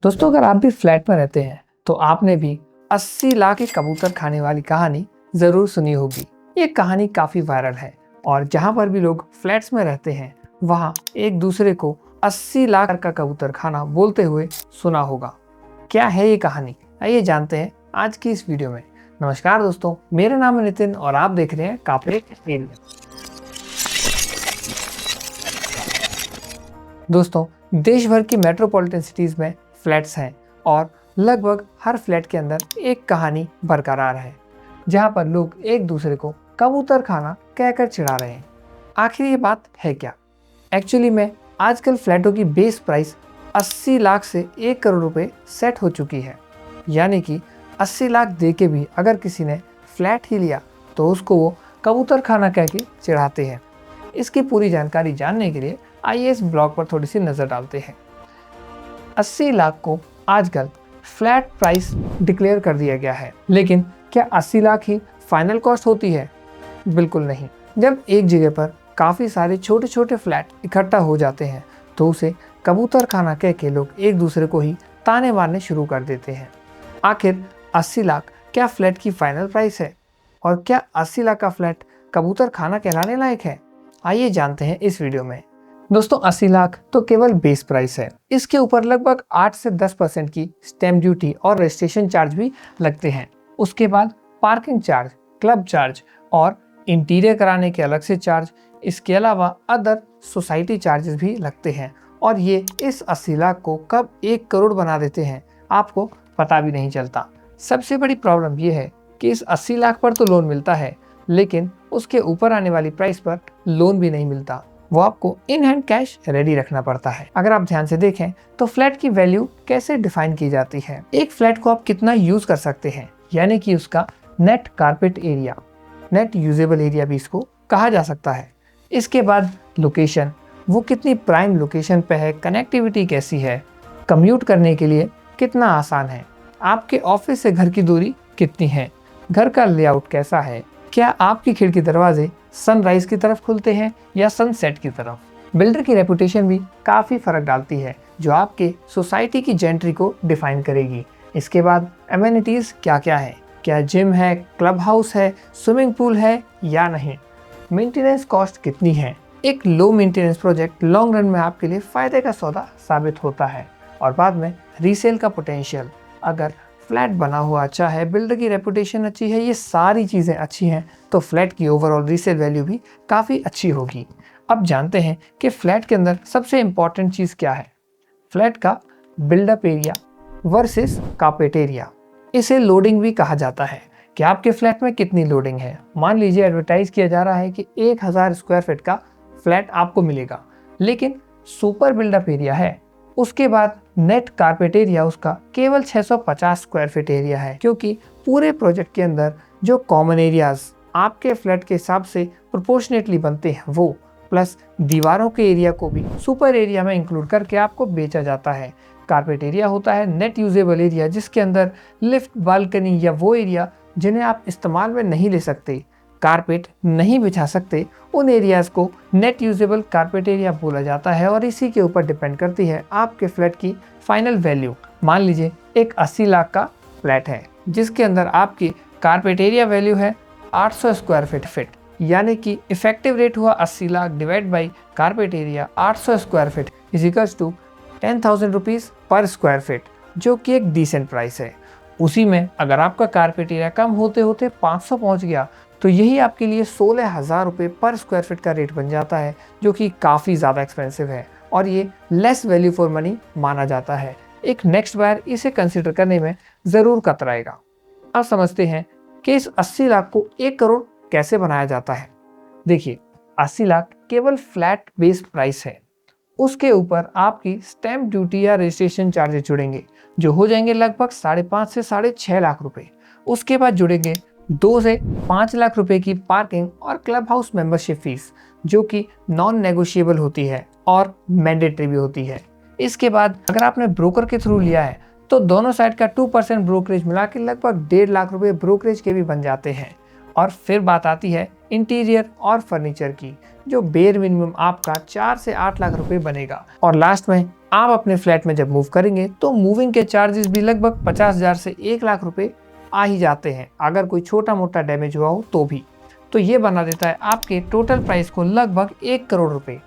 दोस्तों, अगर आप भी फ्लैट में रहते हैं तो आपने भी 80 लाख के कबूतर खाने वाली कहानी जरूर सुनी होगी। ये कहानी काफी वायरल है और जहां पर भी लोग फ्लैट्स में रहते हैं वहां एक दूसरे को 80 लाख का कबूतर खाना बोलते हुए सुना होगा। क्या है ये कहानी, आइए जानते हैं आज की इस वीडियो में। नमस्कार दोस्तों, मेरा नाम है नितिन और आप देख रहे हैं कापरे एरिया। दोस्तों, देश भर की मेट्रोपॉलिटन सिटीज में फ्लैट्स हैं और लगभग हर फ्लैट के अंदर एक कहानी बरकरार है जहां पर लोग एक दूसरे को कबूतर खाना कहकर चिढ़ा रहे हैं। आखिर ये बात है क्या? एक्चुअली में आजकल फ्लैटों की बेस प्राइस 80 लाख से 1 करोड़ रुपए सेट हो चुकी है। यानी कि 80 लाख दे के भी अगर किसी ने फ्लैट ही लिया तो उसको वो कबूतर खाना कह के चिढ़ाते हैं। इसकी पूरी जानकारी जानने के लिए आइए इस ब्लॉग पर थोड़ी सी नज़र डालते हैं। 80 लाख को आजकल फ्लैट प्राइस डिक्लेयर कर दिया गया है, लेकिन क्या 80 लाख ही फाइनल कॉस्ट होती है? बिल्कुल नहीं। जब एक जगह पर काफ़ी सारे छोटे छोटे फ्लैट इकट्ठा हो जाते हैं तो उसे कबूतर खाना कह के लोग एक दूसरे को ही ताने मारने शुरू कर देते हैं। आखिर 80 लाख क्या फ्लैट की फाइनल प्राइस है? और क्या 80 लाख का फ्लैट कबूतर खाना कहलाने लायक है? आइए जानते हैं इस वीडियो में। दोस्तों, 80 लाख तो केवल बेस प्राइस है। इसके ऊपर लगभग 8 से 10% की स्टैम्प ड्यूटी और रजिस्ट्रेशन चार्ज भी लगते हैं। उसके बाद पार्किंग चार्ज, क्लब चार्ज और इंटीरियर कराने के अलग से चार्ज, इसके अलावा अदर सोसाइटी चार्जेस भी लगते हैं और ये इस 80 लाख को कब 1 करोड़ बना देते हैं आपको पता भी नहीं चलता। सबसे बड़ी प्रॉब्लम ये है कि इस 80 लाख पर तो लोन मिलता है, लेकिन उसके ऊपर आने वाली प्राइस पर लोन भी नहीं मिलता। वो आपको इन हैंड कैश रेडी रखना पड़ता है। अगर आप ध्यान से देखें तो फ्लैट की वैल्यू कैसे डिफाइन की जाती है। एक फ्लैट को आप कितना यूज कर सकते हैं, यानी कि उसका net carpet area, net usable area भी इसको कहा जा सकता है। इसके बाद लोकेशन, वो कितनी प्राइम लोकेशन पे है, कनेक्टिविटी कैसी है, कम्यूट करने के लिए कितना आसान है, आपके ऑफिस से घर की दूरी कितनी है, घर का लेआउट कैसा है, क्या आपकी खिड़की दरवाजे सनराइज की तरफ खुलते हैं या सनसेट की तरफ। बिल्डर की रेपुटेशन भी काफ़ी फर्क डालती है जो आपके सोसाइटी की जेंट्री को डिफाइन करेगी। इसके बाद एमेनिटीज़ क्या क्या है, क्या जिम है, क्लब हाउस है, स्विमिंग पूल है या नहीं, मेंटेनेंस कॉस्ट कितनी है। एक low maintenance project long run में आपके लिए फ़ायदे का सौदा साबित होता है। और बाद में रीसेल का पोटेंशियल, अगर फ्लैट बना हुआ अच्छा है, बिल्डर की रेपुटेशन अच्छी है, ये सारी चीज़ें अच्छी हैं तो फ्लैट की ओवरऑल रीसेल वैल्यू भी काफ़ी अच्छी होगी। अब जानते हैं कि फ्लैट के अंदर सबसे इम्पॉर्टेंट चीज़ क्या है। फ्लैट का buildup area versus carpet area. इसे लोडिंग भी कहा जाता है कि आपके फ्लैट में कितनी लोडिंग है। मान लीजिए एडवर्टाइज किया जा रहा है कि 1000 स्क्वायर फीट का फ्लैट आपको मिलेगा, लेकिन सुपर बिल्डअप एरिया है, उसके बाद नेट कारपेट एरिया उसका केवल 650 स्क्वायर फीट एरिया है, क्योंकि पूरे प्रोजेक्ट के अंदर जो कॉमन एरियाज आपके फ्लैट के हिसाब से प्रोपोर्शनेटली बनते हैं वो, प्लस दीवारों के एरिया को भी सुपर एरिया में इंक्लूड करके आपको बेचा जाता है। कारपेट एरिया होता है नेट यूजेबल एरिया, जिसके अंदर लिफ्ट, बालकनी या वो एरिया जिन्हें आप इस्तेमाल में नहीं ले सकते, कारपेट नहीं बिछा सकते, उन एरियाज़ को नेट यूजेबल कारपेट एरिया बोला जाता है और इसी के ऊपर डिपेंड करती है आपके फ्लैट की फाइनल वैल्यू। मान लीजिए एक 80 लाख का फ्लैट है जिसके अंदर आपकी कारपेट एरिया वैल्यू है 800 स्क्वायर फीट, यानी कि इफेक्टिव रेट हुआ 80 lakh divide by carpet area 800 square feet is equals to 10,000 rupees per square feet, जो कि एक डिसेंट प्राइस है। उसी में अगर आपका कारपेट एरिया कम होते होते 500 पहुंच गया तो यही आपके लिए 16,000 रुपये पर स्क्वायर फीट का रेट बन जाता है, जो कि काफ़ी ज़्यादा एक्सपेंसिव है और ये लेस वैल्यू फॉर मनी माना जाता है। एक नेक्स्ट बायर इसे कंसिडर करने में ज़रूर कतराएगा। अब समझते हैं कि इस 80 लाख को 1 करोड़ कैसे बनाया जाता है। देखिए, 80 लाख केवल फ्लैट बेस प्राइस है, उसके ऊपर आपकी स्टैम्प ड्यूटी या रजिस्ट्रेशन चार्जेस जुड़ेंगे जो हो जाएंगे लगभग 5.5 से 6.5 लाख रुपए। उसके बाद जुड़ेंगे 2 से 5 लाख रुपए की पार्किंग और क्लब हाउस मेंबरशिप फीस, जो कि नॉन नेगोशिएबल होती है और मैंडेटरी भी होती है। इसके बाद अगर आपने ब्रोकर के थ्रू लिया है तो दोनों साइड का 2% ब्रोकरेज मिला के लगभग 1.5 लाख रुपए ब्रोकरेज के भी बन जाते हैं। और फिर बात आती है इंटीरियर और फर्नीचर की, जो बेयर मिनिमम आपका 4 से 8 लाख रुपए बनेगा। और लास्ट में आप अपने फ्लैट में जब मूव करेंगे तो मूविंग के चार्जेस भी लगभग 50,000 से 1 लाख रुपए आ ही जाते हैं, अगर कोई छोटा मोटा डैमेज हुआ हो तो भी। तो ये बना देता है आपके टोटल प्राइस को लगभग 1 करोड़ रुपए।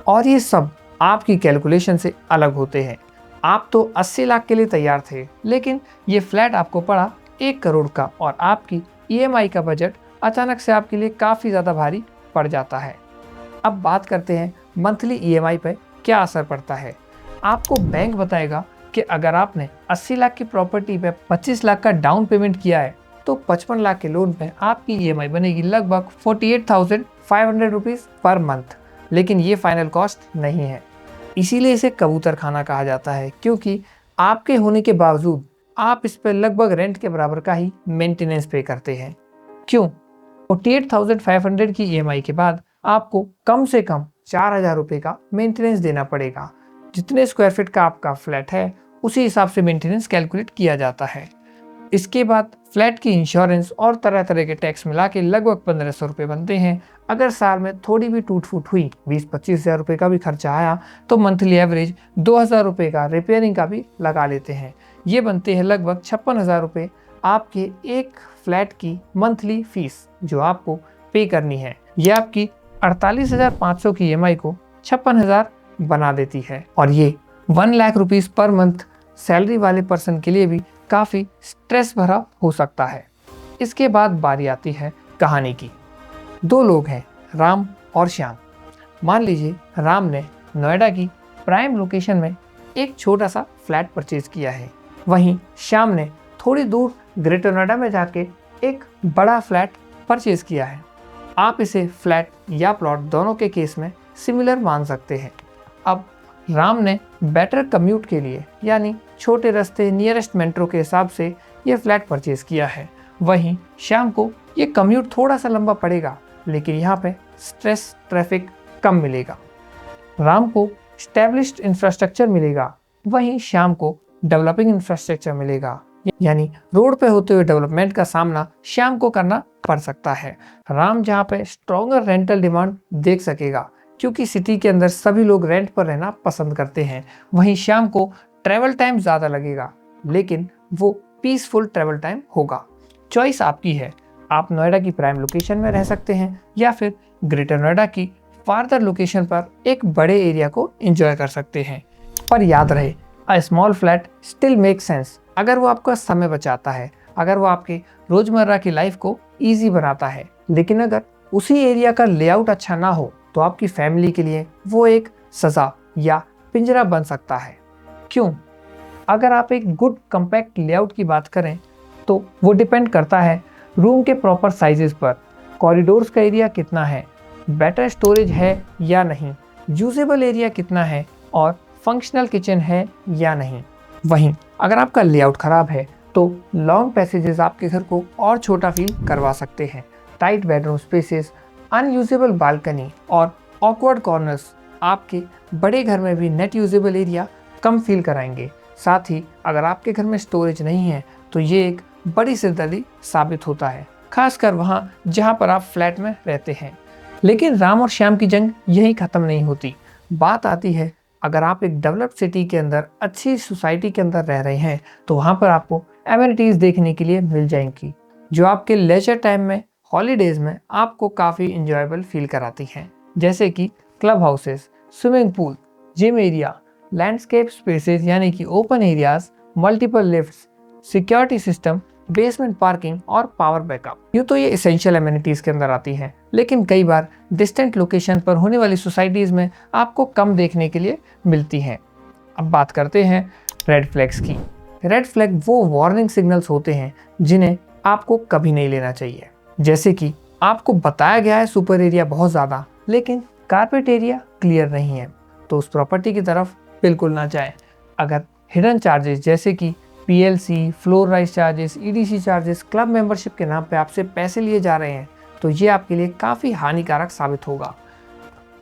और ये सब आपकी कैलकुलेशन से अलग होते हैं। आप तो 80 लाख के लिए तैयार थे, लेकिन ये फ्लैट आपको पड़ा 1 करोड़ का, और आपकी ईएमआई का बजट अचानक से आपके लिए काफ़ी ज़्यादा भारी पड़ जाता है। अब बात करते हैं मंथली ईएमआई पर क्या असर पड़ता है। आपको बैंक बताएगा कि अगर आपने 80 लाख की प्रॉपर्टी पे 25 लाख का डाउन पेमेंट किया है तो 55 लाख के लोन पे आपकी ईएमआई बनेगी लगभग 48,500 रुपीज़ पर मंथ। लेकिन ये फाइनल कॉस्ट नहीं है, इसीलिए इसे कबूतर खाना कहा जाता है, क्योंकि आपके होने के बावजूद आप इस पर लगभग रेंट के बराबर का ही मेंटेनेंस पे करते हैं। क्यों? 48,500 की ईएमआई के बाद आपको कम से कम 4,000 रुपये का मेंटेनेंस देना पड़ेगा। जितने स्क्वायर फीट का आपका फ्लैट है उसी हिसाब से मेंटेनेंस कैलकुलेट किया जाता है। इसके बाद फ्लैट की इंश्योरेंस और तरह तरह के टैक्स मिला के लगभग 1,500 रुपये बनते हैं। अगर साल में थोड़ी भी टूट फूट हुई, 20-25 हज़ार रुपये का भी खर्चा आया, तो मंथली एवरेज 2,000 रुपये का रिपेयरिंग का भी लगा लेते हैं। ये बनते हैं लगभग 56,000 रुपये आपके एक फ्लैट की मंथली फीस जो आपको पे करनी है। ये आपकी 48,500 की ईएमआई को 56,000 बना देती है, और ये 1 lakh rupees per month salary वाले पर्सन के लिए भी काफ़ी स्ट्रेस भरा हो सकता है। इसके बाद बारी आती है कहानी की। 2 लोग हैं, राम और श्याम। मान लीजिए राम ने नोएडा की प्राइम लोकेशन में एक छोटा सा फ्लैट परचेज किया है, वहीं श्याम ने थोड़ी दूर ग्रेटर नोएडा में जाके एक बड़ा फ्लैट परचेज किया है। आप इसे फ्लैट या प्लॉट दोनों के केस में सिमिलर मान सकते हैं। अब राम ने बेटर कम्यूट के लिए, यानी छोटे रास्ते नियरेस्ट मेट्रो के हिसाब से ये फ्लैट परचेज किया है। वहीं श्याम को ये कम्यूट थोड़ा सा लंबा पड़ेगा, लेकिन यहाँ पे स्ट्रेस ट्रैफिक कम मिलेगा। राम को स्टैब्लिश्ड इंफ्रास्ट्रक्चर मिलेगा, वहीं श्याम को डेवलपिंग इंफ्रास्ट्रक्चर मिलेगा, यानी रोड पे होते हुए डेवलपमेंट का सामना श्याम को करना पड़ सकता है। राम जहाँ पे स्ट्रॉन्गर रेंटल डिमांड देख सकेगा, क्योंकि सिटी के अंदर सभी लोग रेंट पर रहना पसंद करते हैं। वहीं श्याम को ट्रैवल टाइम ज़्यादा लगेगा, लेकिन वो पीसफुल ट्रैवल टाइम होगा। चॉइस आपकी है, आप नोएडा की प्राइम लोकेशन में रह सकते हैं या फिर ग्रेटर नोएडा की फार्दर लोकेशन पर एक बड़े एरिया को एंजॉय कर सकते हैं। पर याद रहे, a small flat still make sense अगर वो आपका समय बचाता है, अगर वो आपके रोजमर्रा की लाइफ को ईजी बनाता है। लेकिन अगर उसी एरिया का लेआउट अच्छा ना हो तो आपकी फैमिली के लिए वो एक सज़ा या पिंजरा बन सकता है। क्यों? अगर आप एक गुड कम्पैक्ट लेआउट की बात करें तो वो डिपेंड करता है रूम के प्रॉपर साइजेस पर, कॉरिडोर्स का एरिया कितना है, बेटर स्टोरेज है या नहीं, यूजेबल एरिया कितना है, और फंक्शनल किचन है या नहीं। वहीं अगर आपका लेआउट खराब है तो लॉन्ग पैसेजेस आपके घर को और छोटा फील करवा सकते हैं। Tight bedroom spaces, unusable balcony और ऑकवर्ड कॉर्नर्स आपके बड़े घर में भी नेट यूजेबल एरिया कम फील कराएंगे। साथ ही अगर आपके घर में स्टोरेज नहीं है तो ये एक बड़ी सिरदर्दी साबित होता है, खासकर वहाँ जहाँ पर आप फ्लैट में रहते हैं। लेकिन राम और श्याम की जंग यही ख़त्म नहीं होती। बात आती है अगर आप एक डेवलप्ड सिटी के अंदर, अच्छी सोसाइटी के अंदर रह रहे हैं, तो वहाँ पर आपको एमिनिटीज़ देखने के लिए मिल जाएंगी जो आपके लेजर टाइम में, हॉलीडेज़ में आपको काफ़ी इंजॉयबल फील कराती हैं। जैसे कि club houses, swimming pool, gym area, landscape spaces यानी कि open areas, multiple lifts, security system, basement parking और पावर बैकअप। यूँ तो ये एसेंशियल एमिनिटीज़ के अंदर आती हैं, लेकिन कई बार डिस्टेंट लोकेशन पर होने वाली सोसाइटीज़ में आपको कम देखने के लिए मिलती हैं। अब बात करते हैं रेड फ्लैग्स की। रेड फ्लैग वो वार्निंग सिग्नल्स होते हैं जिन्हें आपको कभी नहीं लेना चाहिए। जैसे कि आपको बताया गया है सुपर एरिया बहुत ज़्यादा, लेकिन कारपेट एरिया क्लियर नहीं है, तो उस प्रॉपर्टी की तरफ बिल्कुल ना जाएं। अगर हिडन चार्जेस जैसे कि PLC, floor rise charges, EDC charges, club membership के नाम पे आपसे पैसे लिए जा रहे हैं, तो ये आपके लिए काफ़ी हानिकारक साबित होगा।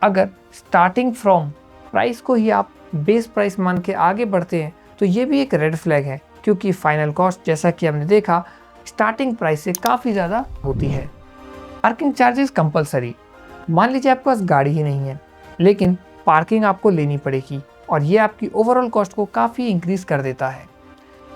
अगर स्टार्टिंग फ्रॉम प्राइस को ही आप बेस प्राइस मान के आगे बढ़ते हैं तो ये भी एक रेड फ्लैग है, क्योंकि फाइनल कॉस्ट जैसा कि हमने देखा स्टार्टिंग प्राइस से काफ़ी ज़्यादा होती है। Parking charges compulsory. मान लीजिए आपके पास गाड़ी ही नहीं है, लेकिन पार्किंग आपको लेनी पड़ेगी और ये आपकी ओवरऑल कॉस्ट को काफ़ी इंक्रीज कर देता है।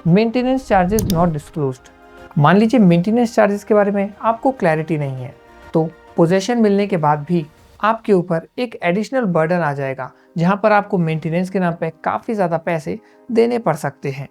Maintenance charges not disclosed. मान लीजिए मेंटेनेंस चार्जेस के बारे में आपको क्लैरिटी नहीं है, तो पोजेशन मिलने के बाद भी आपके ऊपर एक एडिशनल बर्डन आ जाएगा, जहां पर आपको मेंटेनेंस के नाम पे काफ़ी ज़्यादा पैसे देने पड़ सकते हैं।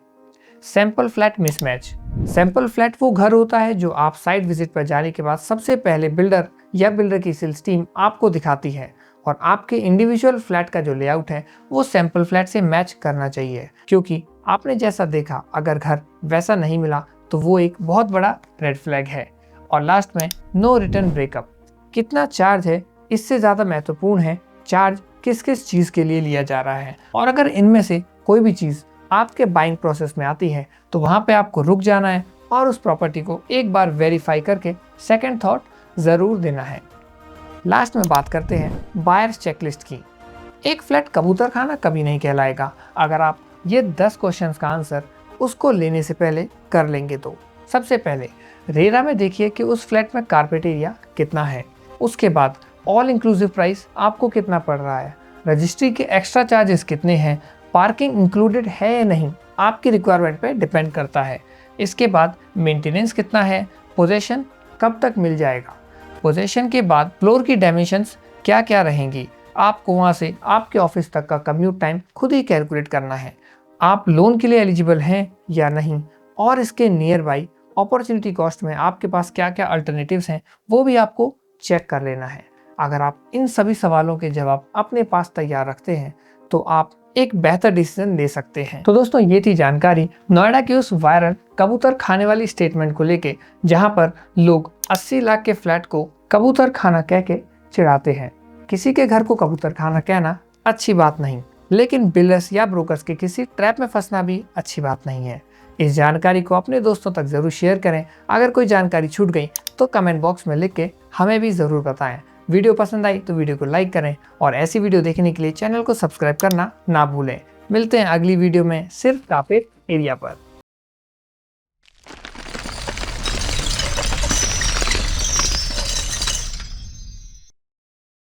Sample flat mismatch. Sample flat वो घर होता है जो आप साइट विजिट पर जाने के बाद सबसे पहले बिल्डर या बिल्डर की सेल्स टीम आपको दिखाती है, और आपके इंडिविजुअल फ्लैट का जो लेआउट है वो सैंपल फ्लैट से मैच करना चाहिए, क्योंकि आपने जैसा देखा अगर घर वैसा नहीं मिला तो वो एक बहुत बड़ा रेड फ्लैग है। और लास्ट में नो रिटर्न ब्रेकअप। कितना चार्ज है इससे ज़्यादा महत्वपूर्ण है चार्ज किस किस चीज़ के लिए लिया जा रहा है, और अगर इनमें से कोई भी चीज़ आपके बाइंग प्रोसेस में आती है तो वहाँ पे आपको रुक जाना है और उस प्रॉपर्टी को एक बार वेरीफाई करके सेकंड थॉट ज़रूर देना है। लास्ट में बात करते हैं बायर्स चेकलिस्ट की। एक फ्लैट कबूतर खाना कभी नहीं कहलाएगा अगर आप ये 10 क्वेश्चंस का आंसर उसको लेने से पहले कर लेंगे तो। सबसे पहले रेरा में देखिए कि उस फ्लैट में कारपेट एरिया कितना है। उसके बाद ऑल इंक्लूसिव प्राइस आपको कितना पड़ रहा है, रजिस्ट्री के एक्स्ट्रा चार्जेस कितने हैं, पार्किंग इंक्लूडेड है या नहीं, आपकी रिक्वायरमेंट पे डिपेंड करता है। इसके बाद मेंटेनेंस कितना है, पोजेशन कब तक मिल जाएगा, पोजेशन के बाद फ्लोर की डायमेंशंस क्या क्या रहेंगी, आपको वहाँ से आपके ऑफिस तक का कम्यूट टाइम खुद ही कैलकुलेट करना है, आप लोन के लिए एलिजिबल हैं या नहीं, और इसके नियर बाई अपॉर्चुनिटी कॉस्ट में आपके पास क्या क्या अल्टरनेटिव्स हैं वो भी आपको चेक कर लेना है। अगर आप इन सभी सवालों के जवाब अपने पास तैयार रखते हैं तो आप एक बेहतर डिसीजन ले सकते हैं। तो दोस्तों ये थी जानकारी नोएडा की उस वायरल कबूतर खाने वाली स्टेटमेंट को लेके, जहां पर लोग 80 लाख के फ्लैट को कबूतर खाना कह के चिढ़ाते हैं। किसी के घर को कबूतर खाना कहना अच्छी बात नहीं, लेकिन बिल्डर्स या ब्रोकर्स के किसी ट्रैप में फंसना भी अच्छी बात नहीं है। इस जानकारी को अपने दोस्तों तक जरूर शेयर करें। अगर कोई जानकारी छूट गई तो कमेंट बॉक्स में लिख के हमें भी ज़रूर बताएं। वीडियो पसंद आई तो वीडियो को लाइक करें और ऐसी वीडियो देखने के लिए चैनल को सब्सक्राइब करना ना भूलें। मिलते हैं अगली वीडियो में सिर्फ कारपेट एरिया पर।